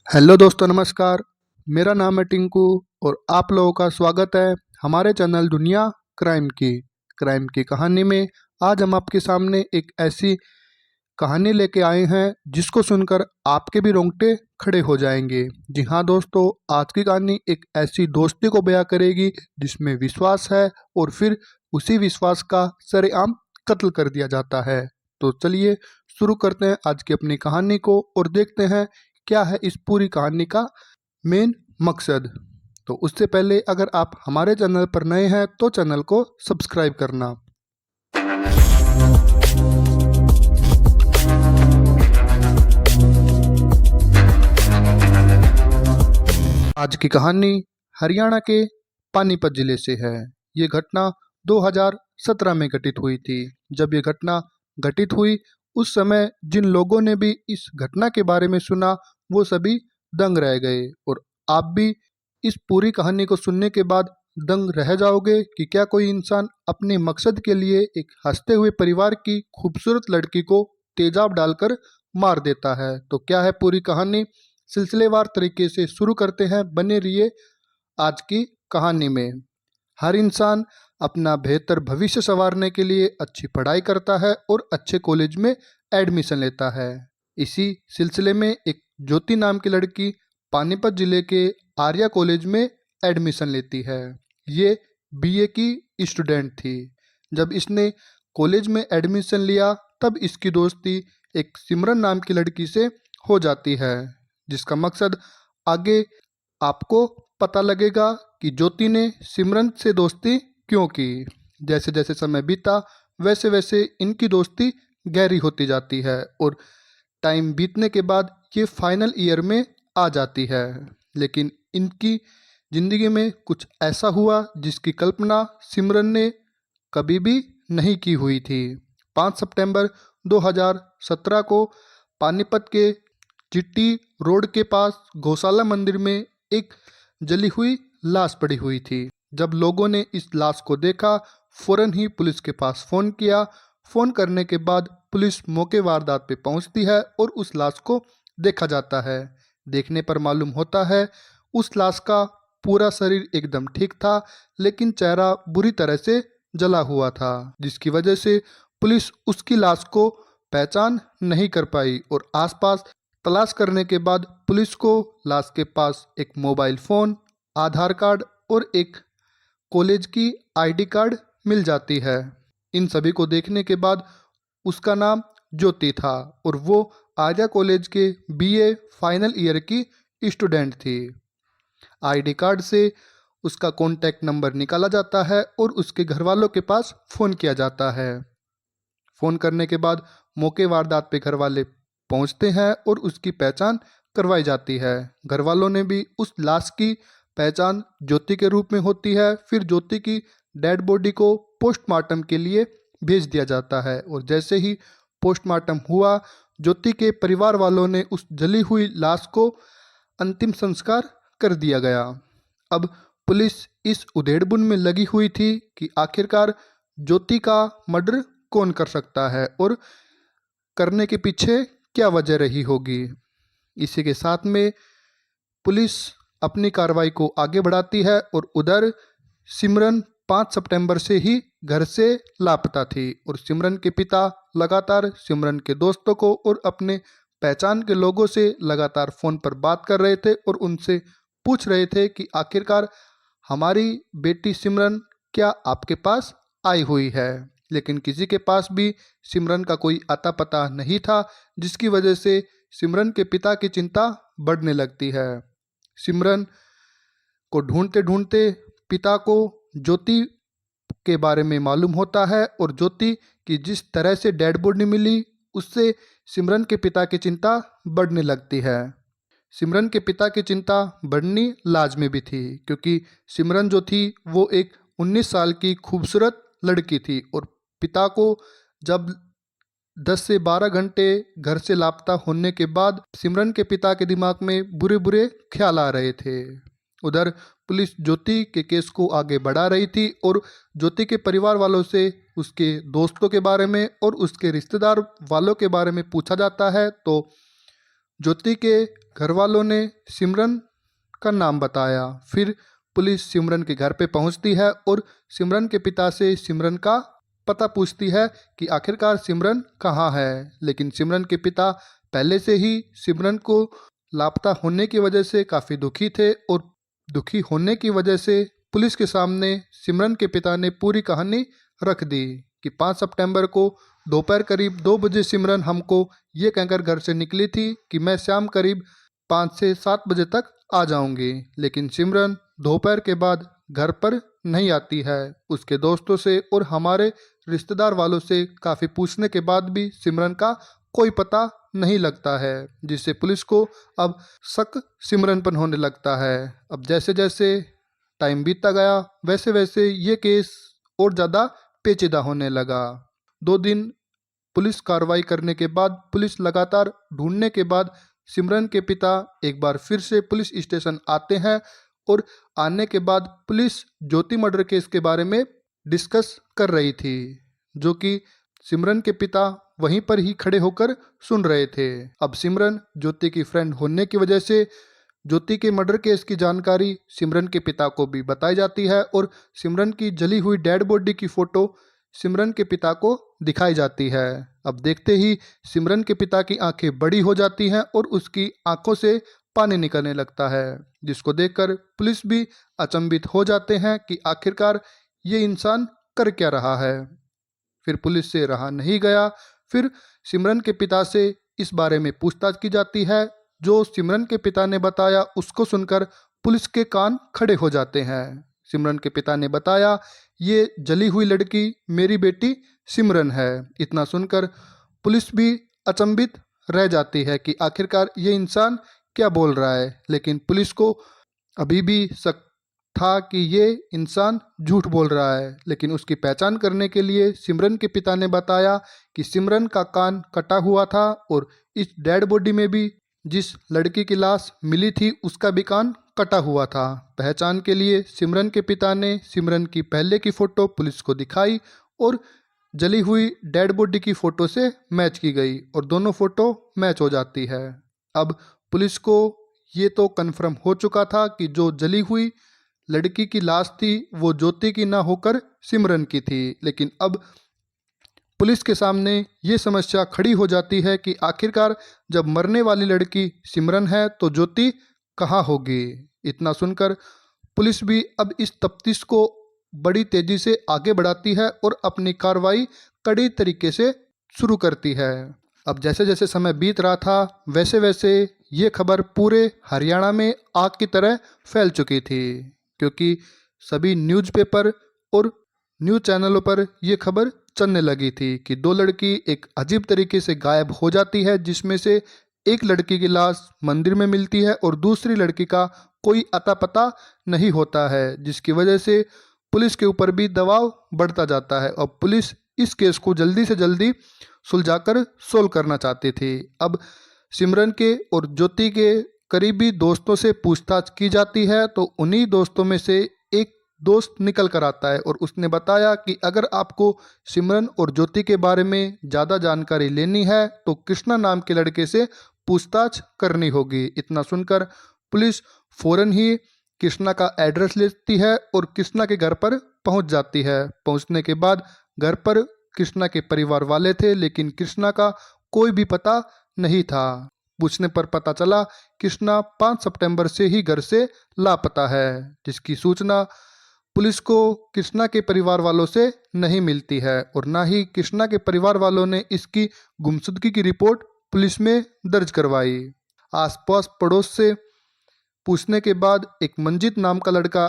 Hello दोस्तों, नमस्कार। मेरा नाम है टिंकू और आप लोगों का स्वागत है हमारे चैनल दुनिया क्राइम की कहानी में। आज हम आपके सामने एक ऐसी कहानी लेके आए हैं जिसको सुनकर आपके भी रोंगटे खड़े हो जाएंगे। जी हाँ दोस्तों, आज की कहानी एक ऐसी दोस्ती को बयां करेगी जिसमें विश्वास है और फिर उसी विश्वास का सरेआम कत्ल कर दिया जाता है। तो चलिए शुरू करते हैं आज की अपनी कहानी को और देखते हैं क्या है इस पूरी कहानी का मेन मकसद। तो उससे पहले अगर आप हमारे चैनल पर नए हैं तो चैनल को सब्सक्राइब करना। आज की कहानी हरियाणा के पानीपत जिले से है। ये घटना 2017 में घटित हुई थी। जब ये घटना घटित हुई उस समय जिन लोगों ने भी इस घटना के बारे में सुना वो सभी दंग रह गए और आप भी इस पूरी कहानी को सुनने के बाद दंग रह जाओगे कि क्या कोई इंसान अपने मकसद के लिए एक हंसते हुए परिवार की खूबसूरत लड़की को तेजाब डालकर मार देता है। तो क्या है पूरी कहानी, सिलसिलेवार तरीके से शुरू करते हैं। बने रहिए आज की कहानी में। हर इंसान अपना बेहतर भविष्य संवारने के लिए अच्छी पढ़ाई करता है और अच्छे कॉलेज में एडमिशन लेता है। इसी सिलसिले में एक ज्योति नाम की लड़की पानीपत जिले के आर्या कॉलेज में एडमिशन लेती है। ये बीए की स्टूडेंट थी। जब इसने कॉलेज में एडमिशन लिया तब इसकी दोस्ती एक सिमरन नाम की लड़की से हो जाती है, जिसका मकसद आगे आपको पता लगेगा कि ज्योति ने सिमरन से दोस्ती क्यों की। जैसे जैसे समय बीता वैसे वैसे इनकी दोस्ती गहरी होती जाती है और टाइम बीतने के बाद ये फाइनल ईयर में आ जाती है। लेकिन इनकी ज़िंदगी में कुछ ऐसा हुआ जिसकी कल्पना सिमरन ने कभी भी नहीं की हुई थी। 5 सितंबर 2017 को पानीपत के चिट्टी रोड के पास गौशाला मंदिर में एक जली हुई लाश पड़ी हुई थी। जब लोगों ने इस लाश को देखा फौरन ही पुलिस के पास फ़ोन किया। फ़ोन करने के बाद पुलिस मौके वारदात पे पहुंचती है और उस लाश को देखा जाता है। देखने पर मालूम होता है उस लाश का पूरा शरीर एकदम ठीक था, लेकिन चेहरा बुरी तरह से जला हुआ था, जिसकी वजह से पुलिस उसकी लाश को पहचान नहीं कर पाई और आसपास तलाश करने के बाद पुलिस को लाश के पास एक मोबाइल फ़ोन, आधार कार्ड और एक कॉलेज की आईडी कार्ड मिल जाती है। इन सभी को देखने के बाद उसका नाम ज्योति था और वो आर्या कॉलेज के बीए फाइनल ईयर की स्टूडेंट थी। आईडी कार्ड से उसका कॉन्टैक्ट नंबर निकाला जाता है और उसके घर वालों के पास फ़ोन किया जाता है। फ़ोन करने के बाद मौके वारदात पे घर वाले पहुंचते हैं और उसकी पहचान करवाई जाती है। घर वालों ने भी उस लाश की पहचान ज्योति के रूप में होती है। फिर ज्योति की डेड बॉडी को पोस्टमार्टम के लिए भेज दिया जाता है और जैसे ही पोस्टमार्टम हुआ ज्योति के परिवार वालों ने उस जली हुई लाश को अंतिम संस्कार कर दिया गया। अब पुलिस इस उधेड़बुन में लगी हुई थी कि आखिरकार ज्योति का मर्डर कौन कर सकता है और करने के पीछे क्या वजह रही होगी। इसी के साथ में पुलिस अपनी कार्रवाई को आगे बढ़ाती है और उधर सिमरन 5 सितंबर से ही घर से लापता थी और सिमरन के पिता लगातार सिमरन के दोस्तों को और अपने पहचान के लोगों से लगातार फ़ोन पर बात कर रहे थे और उनसे पूछ रहे थे कि आखिरकार हमारी बेटी सिमरन क्या आपके पास आई हुई है। लेकिन किसी के पास भी सिमरन का कोई अता पता नहीं था, जिसकी वजह से सिमरन के पिता की चिंता बढ़ने लगती है। सिमरन को ढूंढते ढूंढते पिता को ज्योति के बारे में मालूम होता है और ज्योति की जिस तरह से डेड बॉडी मिली उससे सिमरन के पिता की चिंता बढ़ने लगती है। सिमरन के पिता की चिंता बढ़नी लाजमी भी थी, क्योंकि सिमरन जो थी वो एक 19 साल की खूबसूरत लड़की थी और पिता को जब 10 से 12 घंटे घर से लापता होने के बाद सिमरन के पिता के दिमाग में बुरे बुरे ख्याल आ रहे थे। उधर पुलिस ज्योति के केस को आगे बढ़ा रही थी और ज्योति के परिवार वालों से उसके दोस्तों के बारे में और उसके रिश्तेदार वालों के बारे में पूछा जाता है तो ज्योति के घर वालों ने सिमरन का नाम बताया। फिर पुलिस सिमरन के घर पे पहुंचती है और सिमरन के पिता से सिमरन का पता पूछती है कि आखिरकार सिमरन कहाँ है। लेकिन सिमरन के पिता पहले से ही सिमरन को लापता होने की वजह से काफ़ी दुखी थे और दुखी होने की वजह से पुलिस के सामने सिमरन के पिता ने पूरी कहानी रख दी कि 5 सितंबर को दोपहर करीब 2 बजे सिमरन हमको ये कहकर घर से निकली थी कि मैं शाम करीब 5 से 7 बजे तक आ जाऊंगी। लेकिन सिमरन दोपहर के बाद घर पर नहीं आती है। उसके दोस्तों से और हमारे रिश्तेदार वालों से काफ़ी पूछने के बाद भी सिमरन का कोई पता नहीं लगता है, जिससे पुलिस को अब शक सिमरन पर होने लगता है। अब जैसे जैसे टाइम बीतता गया वैसे वैसे ये केस और ज़्यादा पेचीदा होने लगा। 2 दिन पुलिस कार्रवाई करने के बाद, पुलिस लगातार ढूंढने के बाद सिमरन के पिता एक बार फिर से पुलिस स्टेशन आते हैं और आने के बाद पुलिस ज्योति मर्डर केस के बारे में डिस्कस कर रही थी, जो कि सिमरन के पिता वहीं पर ही खड़े होकर सुन रहे थे। अब सिमरन ज्योति की फ्रेंड होने की वजह से ज्योति के मर्डर केस की जानकारी सिमरन के पिता को भी बताई जाती है और सिमरन की जली हुई डेड बॉडी की फ़ोटो सिमरन के पिता को दिखाई जाती है। अब देखते ही सिमरन के पिता की आंखें बड़ी हो जाती हैं और उसकी आंखों से पानी निकलने लगता है, जिसको देखकर पुलिस भी अचंभित हो जाते हैं कि आखिरकार ये इंसान कर क्या रहा है। फिर पुलिस से रहा नहीं गया, फिर सिमरन के पिता से इस बारे में पूछताछ की जाती है। जो सिमरन के पिता ने बताया उसको सुनकर पुलिस के कान खड़े हो जाते हैं। सिमरन के पिता ने बताया, ये जली हुई लड़की मेरी बेटी सिमरन है। इतना सुनकर पुलिस भी अचंभित रह जाती है कि आखिरकार ये इंसान क्या बोल रहा है। लेकिन पुलिस को अभी भी शक था कि ये इंसान झूठ बोल रहा है। लेकिन उसकी पहचान करने के लिए सिमरन के पिता ने बताया कि सिमरन का कान कटा हुआ था और इस डेड बॉडी में भी जिस लड़की की लाश मिली थी उसका भी कान कटा हुआ था। पहचान के लिए सिमरन के पिता ने सिमरन की पहले की फ़ोटो पुलिस को दिखाई और जली हुई डेड बॉडी की फ़ोटो से मैच की गई और दोनों फ़ोटो मैच हो जाती है। अब पुलिस को ये तो कन्फर्म हो चुका था कि जो जली हुई लड़की की लाश थी वो ज्योति की ना होकर सिमरन की थी। लेकिन अब पुलिस के सामने ये समस्या खड़ी हो जाती है कि आखिरकार जब मरने वाली लड़की सिमरन है तो ज्योति कहाँ होगी। इतना सुनकर पुलिस भी अब इस तफ्तीश को बड़ी तेज़ी से आगे बढ़ाती है और अपनी कार्रवाई कड़ी तरीके से शुरू करती है। अब जैसे जैसे समय बीत रहा था वैसे वैसे ये खबर पूरे हरियाणा में आग की तरह फैल चुकी थी, क्योंकि सभी न्यूज़पेपर और न्यूज़ चैनलों पर यह खबर चलने लगी थी कि 2 लड़की एक अजीब तरीके से गायब हो जाती है, जिसमें से एक लड़की की लाश मंदिर में मिलती है और दूसरी लड़की का कोई अता पता नहीं होता है, जिसकी वजह से पुलिस के ऊपर भी दबाव बढ़ता जाता है और पुलिस इस केस को जल्दी से जल्दी सुलझाकर सोल्व करना चाहती थी। अब सिमरन के और ज्योति के करीबी दोस्तों से पूछताछ की जाती है तो उन्हीं दोस्तों में से एक दोस्त निकल कर आता है और उसने बताया कि अगर आपको सिमरन और ज्योति के बारे में ज़्यादा जानकारी लेनी है तो कृष्णा नाम के लड़के से पूछताछ करनी होगी। इतना सुनकर पुलिस फ़ौरन ही कृष्णा का एड्रेस लेती है और कृष्णा के घर पर पहुंच जाती है। पहुंचने के बाद घर पर कृष्णा के परिवार वाले थे, लेकिन कृष्णा का कोई भी पता नहीं था। पूछने पर पता चला कृष्णा 5 सितंबर से ही घर से लापता है, जिसकी सूचना पुलिस को कृष्णा के परिवार वालों से नहीं मिलती है और ना ही कृष्णा के परिवार वालों ने इसकी गुमशुदगी की रिपोर्ट पुलिस में दर्ज करवाई। आसपास पड़ोस से पूछने के बाद एक मंजित नाम का लड़का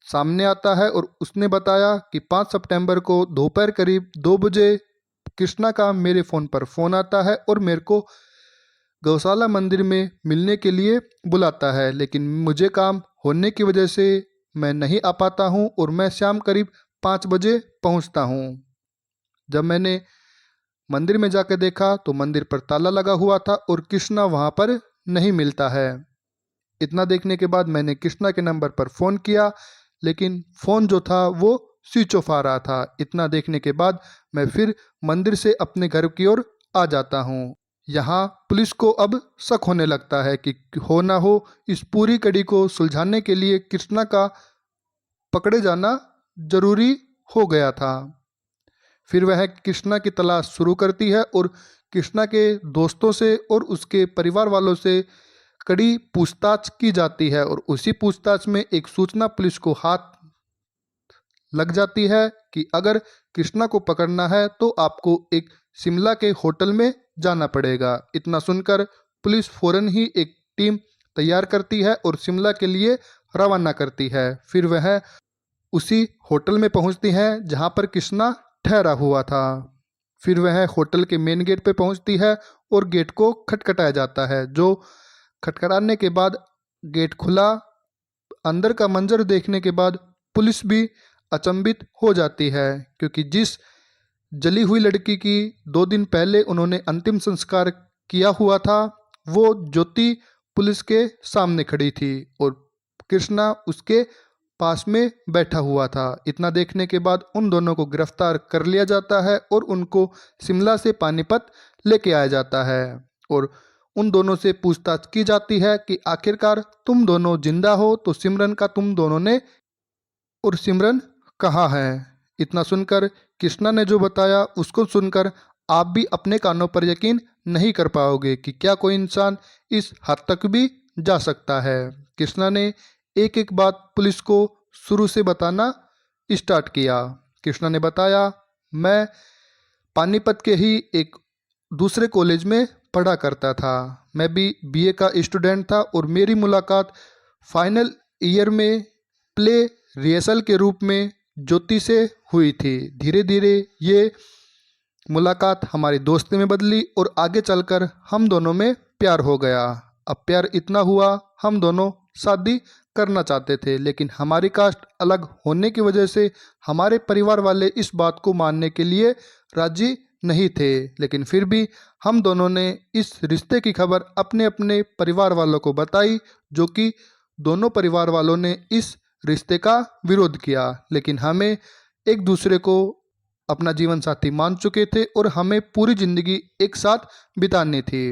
सामने आता है और उसने बताया कि 5 सितंबर को दोपहर करीब 2 बजे कृष्णा का मेरे फ़ोन पर फ़ोन आता है और मेरे को गौशाला मंदिर में मिलने के लिए बुलाता है, लेकिन मुझे काम होने की वजह से मैं नहीं आ पाता हूँ और मैं शाम करीब 5 बजे पहुँचता हूँ। जब मैंने मंदिर में जाकर देखा तो मंदिर पर ताला लगा हुआ था और कृष्णा वहाँ पर नहीं मिलता है। इतना देखने के बाद मैंने कृष्णा के नंबर पर फ़ोन किया, लेकिन फ़ोन जो था वो स्विच ऑफ आ रहा था। इतना देखने के बाद मैं फिर मंदिर से अपने घर की ओर आ जाता हूँ। यहाँ पुलिस को अब शक होने लगता है कि हो ना हो इस पूरी कड़ी को सुलझाने के लिए कृष्णा का पकड़े जाना जरूरी हो गया था। फिर वह कृष्णा की तलाश शुरू करती है और कृष्णा के दोस्तों से और उसके परिवार वालों से कड़ी पूछताछ की जाती है और उसी पूछताछ में एक सूचना पुलिस को हाथ लग जाती है कि अगर कृष्णा को पकड़ना है तो आपको एक शिमला के होटल में जाना पड़ेगा। इतना सुनकर पुलिस फौरन ही एक टीम तैयार करती है और शिमला के लिए रवाना करती है। फिर वह उसी होटल में पहुंचती है जहां पर कृष्णा ठहरा हुआ था। फिर वह होटल के मेन गेट पे पहुंचती है और गेट को खटखटाया जाता है। जो खटखटाने के बाद गेट खुला, अंदर का मंजर देखने के बाद पुलिस भी अचंभित हो जाती है, क्योंकि जिस जली हुई लड़की की 2 दिन पहले उन्होंने अंतिम संस्कार किया हुआ था, वो ज्योति पुलिस के सामने खड़ी थी और कृष्णा उसके पास में बैठा हुआ था। इतना देखने के बाद उन दोनों को गिरफ्तार कर लिया जाता है और उनको शिमला से पानीपत लेके आया जाता है और उन दोनों से पूछताछ की जाती है कि आखिरकार तुम दोनों जिंदा हो तो सिमरन का तुम दोनों ने, और सिमरन कहाँ है। इतना सुनकर कृष्णा ने जो बताया उसको सुनकर आप भी अपने कानों पर यकीन नहीं कर पाओगे कि क्या कोई इंसान इस हद तक भी जा सकता है। कृष्णा ने एक एक बात पुलिस को शुरू से बताना स्टार्ट किया। कृष्णा ने बताया, मैं पानीपत के ही एक दूसरे कॉलेज में पढ़ा करता था। मैं भी बीए का स्टूडेंट था और मेरी मुलाकात फाइनल ईयर में प्ले रिहर्सल के रूप में ज्योति से हुई थी। धीरे धीरे ये मुलाकात हमारी दोस्ती में बदली और आगे चलकर हम दोनों में प्यार हो गया। अब प्यार इतना हुआ, हम दोनों शादी करना चाहते थे, लेकिन हमारी कास्ट अलग होने की वजह से हमारे परिवार वाले इस बात को मानने के लिए राजी नहीं थे। लेकिन फिर भी हम दोनों ने इस रिश्ते की खबर अपने अपने परिवार वालों को बताई, जो कि दोनों परिवार वालों ने इस रिश्ते का विरोध किया। लेकिन हमें एक दूसरे को अपना जीवन साथी मान चुके थे और हमें पूरी जिंदगी एक साथ बितानी थी।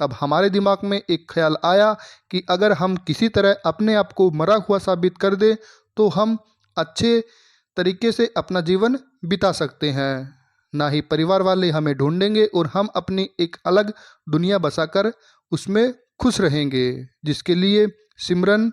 अब हमारे दिमाग में एक ख्याल आया कि अगर हम किसी तरह अपने आप को मरा हुआ साबित कर दें तो हम अच्छे तरीके से अपना जीवन बिता सकते हैं। ना ही परिवार वाले हमें ढूंढेंगे और हम अपनी एक अलग दुनिया बसाकर उसमें खुश रहेंगे। जिसके लिए सिमरन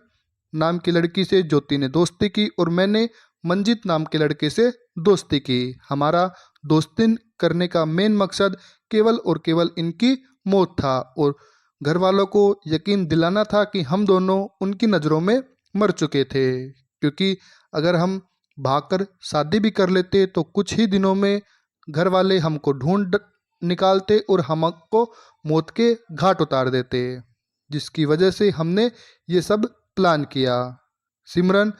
नाम की लड़की से ज्योति ने दोस्ती की और मैंने मंजित नाम के लड़के से दोस्ती की। हमारा दोस्ती करने का मेन मकसद केवल और केवल इनकी मौत था और घर वालों को यकीन दिलाना था कि हम दोनों उनकी नज़रों में मर चुके थे, क्योंकि अगर हम भागकर शादी भी कर लेते तो कुछ ही दिनों में घर वाले हमको ढूंढ निकालते और हमको मौत के घाट उतार देते। जिसकी वजह से हमने ये सब प्लान किया। सिमरन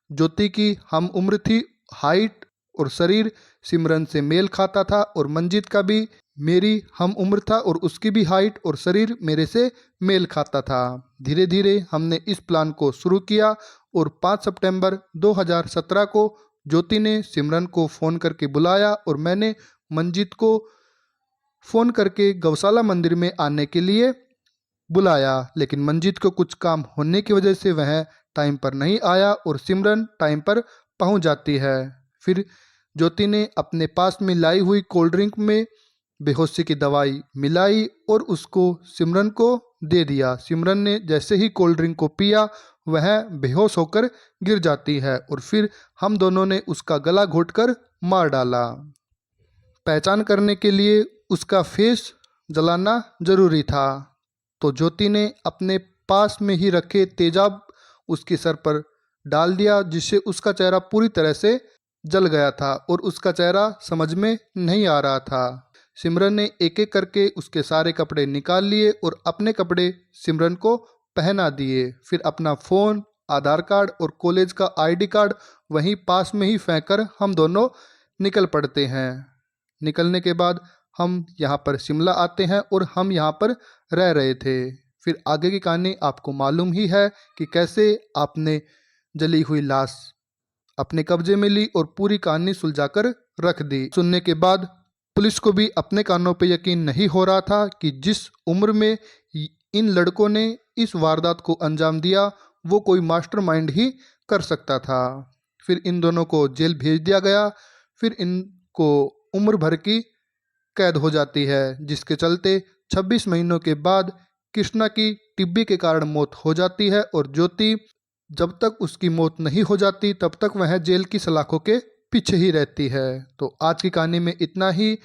ज्योति की हम उम्र थी, हाइट और शरीर सिमरन से मेल खाता था और मंजित का भी मेरी हम उम्र था और उसकी भी हाइट और शरीर मेरे से मेल खाता था। धीरे धीरे हमने इस प्लान को शुरू किया और 5 सितंबर 2017 को ज्योति ने सिमरन को फ़ोन करके बुलाया और मैंने मंजित को फ़ोन करके गौशाला मंदिर में आने के लिए बुलाया। लेकिन मंजित को कुछ काम होने की वजह से वह टाइम पर नहीं आया और सिमरन टाइम पर पहुंच जाती है। फिर ज्योति ने अपने पास में लाई हुई कोल्ड ड्रिंक में बेहोशी की दवाई मिलाई और उसको सिमरन को दे दिया। सिमरन ने जैसे ही कोल्ड ड्रिंक को पिया वह बेहोश होकर गिर जाती है और फिर हम दोनों ने उसका गला घोंटकर मार डाला। पहचान करने के लिए उसका फेस जलाना जरूरी था, तो ज्योति ने अपने पास में ही रखे तेजाब उसके सर पर डाल दिया, जिससे उसका चेहरा पूरी तरह से जल गया था और उसका चेहरा समझ में नहीं आ रहा था। सिमरन ने एक एक करके उसके सारे कपड़े निकाल लिए और अपने कपड़े सिमरन को पहना दिए। फिर अपना फ़ोन, आधार कार्ड और कॉलेज का आईडी कार्ड वहीं पास में ही फेंक कर हम दोनों निकल पड़ते हैं। निकलने के बाद हम यहाँ पर शिमला आते हैं और हम यहाँ पर रह रहे थे। फिर आगे की कहानी आपको मालूम ही है कि कैसे आपने जली हुई लाश अपने कब्जे में ली और पूरी कहानी सुलझाकर रख दी। सुनने के बाद पुलिस को भी अपने कानों पे यकीन नहीं हो रहा था कि जिस उम्र में इन लड़कों ने इस वारदात को अंजाम दिया वो कोई मास्टरमाइंड ही कर सकता था। फिर इन दोनों को जेल भेज दिया गया। फिर इनको उम्र भर की कैद हो जाती है, जिसके चलते 26 महीनों के बाद कृष्णा की टीबी के कारण मौत हो जाती है और ज्योति जब तक उसकी मौत नहीं हो जाती तब तक वह जेल की सलाखों के पीछे ही रहती है। तो आज की कहानी में इतना ही।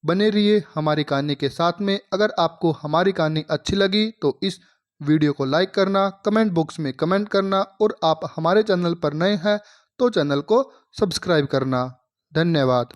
बने रहिए हमारी कहानी के साथ में। अगर आपको हमारी कहानी अच्छी लगी तो इस वीडियो को लाइक करना, कमेंट बॉक्स में कमेंट करना और आप हमारे चैनल पर नए हैं तो चैनल को सब्सक्राइब करना। धन्यवाद।